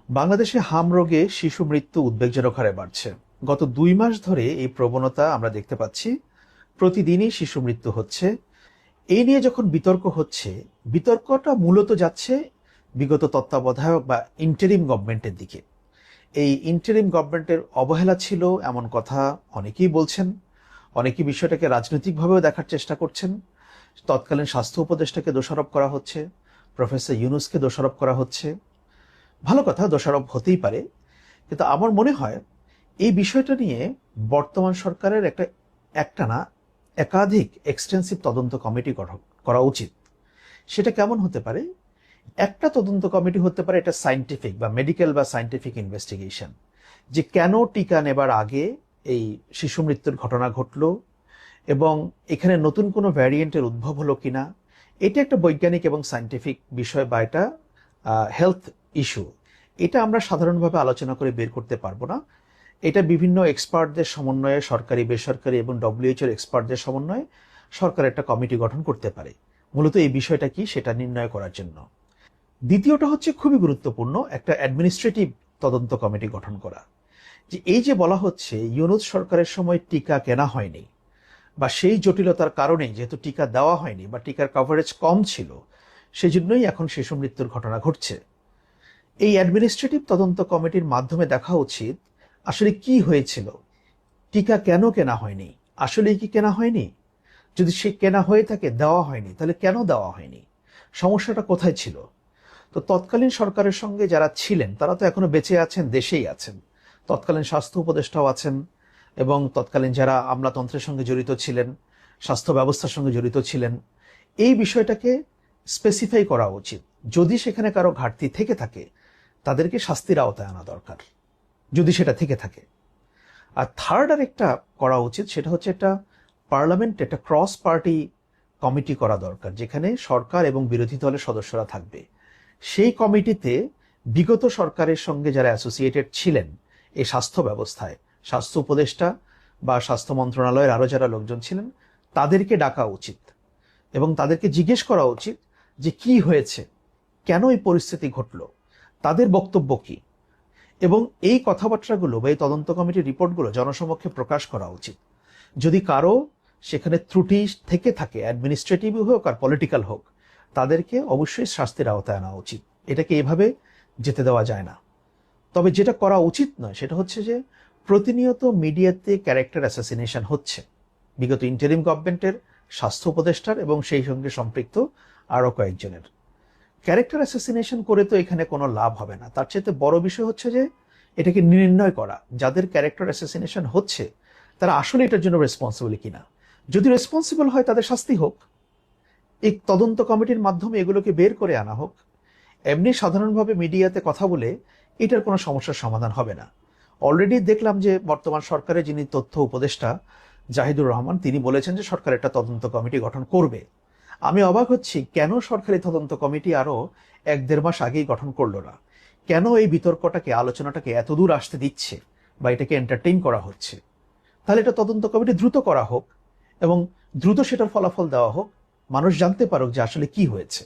বাংলাদেশে হাম রোগে শিশু মৃত্যু উদ্বেগজনক হারে বাড়ছে। গত 2 মাস ধরে এই প্রবণতা আমরা দেখতে পাচ্ছি। প্রতিদিনই শিশু মৃত্যু হচ্ছে। এই নিয়ে যখন বিতর্ক হচ্ছে, বিতর্কটা মূলত যাচ্ছে বিগত তত্ত্বাবধায়ক বা ইন্টারিম গভর্নমেন্টের দিকে। এই ইন্টারিম গভর্নমেন্টের অবহেলা ছিল এমন কথা অনেকেই বলছেন। অনেকেই বিষয়টাকে রাজনৈতিকভাবেও দেখার চেষ্টা করছেন। তৎকালীন স্বাস্থ্য উপদেষ্টাকে দোষারোপ করা হচ্ছে, প্রফেসর ইউনূসকে দোষারোপ করা হচ্ছে। ভালো কথা, দোষারোপ হতেই পারে, কিন্তু আমার মনে হয় এই বিষয়টা নিয়ে বর্তমান সরকারের একটা না একাধিক এক্সটেন্সিভ তদন্ত কমিটি গঠন করা উচিত। সেটা কেমন হতে পারে? একটা তদন্ত কমিটি হতে পারে এটা সায়েন্টিফিক বা মেডিকেল বা সায়েন্টিফিক ইনভেস্টিগেশন, যে কেন টিকা নেবার আগে এই শিশু মৃত্যুর ঘটনা ঘটলো এবং এখানে নতুন কোনো ভ্যারিয়েন্টের উদ্ভব হলো কিনা। এটা একটা বৈজ্ঞানিক এবং সায়েন্টিফিক বিষয় বা এটা হেলথ ইস্যু। এটা আমরা সাধারণভাবে আলোচনা করে বের করতে পারবো না। এটা বিভিন্ন এক্সপার্টদের সমন্বয়ে, সরকারি বেসরকারি এবং ডব্লিউএইচওর এক্সপার্টদের সমন্বয়ে সরকার একটা কমিটি গঠন করতে পারে মূলত এই বিষয়টা কি সেটা নির্ণয় করার জন্য। দ্বিতীয়টা হচ্ছে খুবই গুরুত্বপূর্ণ, একটা অ্যাডমিনিস্ট্রেটিভ তদন্ত কমিটি গঠন করা। যে এই যে বলা হচ্ছে ইউনূস সরকারের সময় টিকা কেনা হয়নি, বা সেই জটিলতার কারণে যেহেতু টিকা দেওয়া হয়নি বা টিকার কভারেজ কম ছিল, সেই জন্যই এখন শিশু মৃত্যুর ঘটনা ঘটছে। এই অ্যাডমিনিস্ট্রেটিভ তদন্ত কমিটির মাধ্যমে দেখা উচিত আসলে কি হয়েছিল, টিকা কেন কেনা হয়নি, আসলেই কি কেনা হয়নি? যদি সে কেনা হয়ে থাকে, দেওয়া হয়নি, তাহলে কেন দেওয়া হয়নি, সমস্যাটা কোথায় ছিল? তো তৎকালীন সরকারের সঙ্গে যারা ছিলেন তারা তো এখনো বেঁচে আছেন, দেশেই আছেন। তৎকালীন স্বাস্থ্য উপদেষ্টাও আছেন এবং তৎকালীন যারা আমলাতন্ত্রের সঙ্গে জড়িত ছিলেন, স্বাস্থ্য ব্যবস্থার সঙ্গে জড়িত ছিলেন। এই বিষয়টাকে স্পেসিফাই করা উচিত। যদি সেখানে কারো ঘাটতি থেকে থাকে তাদেরকে শাস্তির আওতায় আনা দরকার, যদি সেটা থেকে থাকে। আর থার্ড আর একটা করা উচিত, সেটা হচ্ছে একটা পার্লামেন্ট, একটা ক্রস পার্টি কমিটি করা দরকার, যেখানে সরকার এবং বিরোধী দলের সদস্যরা থাকবে। সেই কমিটিতে বিগত সরকারের সঙ্গে যারা অ্যাসোসিয়েটেড ছিলেন এই স্বাস্থ্য ব্যবস্থায়, স্বাস্থ্য উপদেষ্টা বা স্বাস্থ্য মন্ত্রণালয়ের আরো যারা লোকজন ছিলেন, তাদেরকে ডাকা উচিত এবং তাদেরকে জিজ্ঞেস করা উচিত যে কি হয়েছে, কেন এই পরিস্থিতি ঘটল, তাদের বক্তব্য কি। এবং এই কথাবার্তাগুলো বা এই তদন্ত কমিটির রিপোর্টগুলো জনসমক্ষে প্রকাশ করা উচিত। যদি কারো সেখানে ত্রুটি থেকে থাকে, অ্যাডমিনিস্ট্রেটিভ হোক আর পলিটিক্যাল হোক, তাদেরকে অবশ্যই শাস্তির আওতায় আনা উচিত। এটাকে এভাবে যেতে দেওয়া যায় না। তবে যেটা করা উচিত নয় সেটা হচ্ছে যে প্রতিনিয়ত মিডিয়াতে ক্যারেক্টার অ্যাসাসিনেশন হচ্ছে বিগত ইন্টারিম গভর্নমেন্টের, স্বাস্থ্য উপদেষ্টার এবং সেই সঙ্গে সম্পৃক্ত আরও কয়েকজনের। ক্যারেক্টার অ্যাসাসিনেশন করে তো এখানে কোনো লাভ হবে না। তার চেয়ে বড় বিষয় হচ্ছে যে এটাকে নির্ণয় করা, যাদের ক্যারেক্টার অ্যাসাসিনেশন হচ্ছে তারা আসলে এটার জন্য রেসপন্সিবল কিনা। যদি রেসপন্সিবল হয় তাদের শাস্তি হোক, এই তদন্ত কমিটির মাধ্যমে এগুলোকে বের করে আনা হোক। এমনি সাধারণভাবে মিডিয়াতে কথা বলে এটার কোনো সমস্যার সমাধান হবে না। অলরেডি দেখলাম যে বর্তমান সরকারের যিনি তথ্য উপদেষ্টা জাহিদুর রহমান, তিনি বলেছেন যে সরকার একটা তদন্ত কমিটি গঠন করবে। আমি অবাক হচ্ছি কেন সরকারি তদন্ত কমিটি আরো 1-1.5 মাস আগেই গঠন করলো না। কেন এই বিতর্কটাকে, আলোচনাটাকে এত দূর আসতে দিচ্ছে বা এটাকে এন্টারটেইন করা হচ্ছে? তাহলে এটা তদন্ত কমিটি দ্রুত করা হোক এবং দ্রুত সেটার ফলাফল দেওয়া হোক, মানুষ জানতে পারুক যে আসলে কি হয়েছে।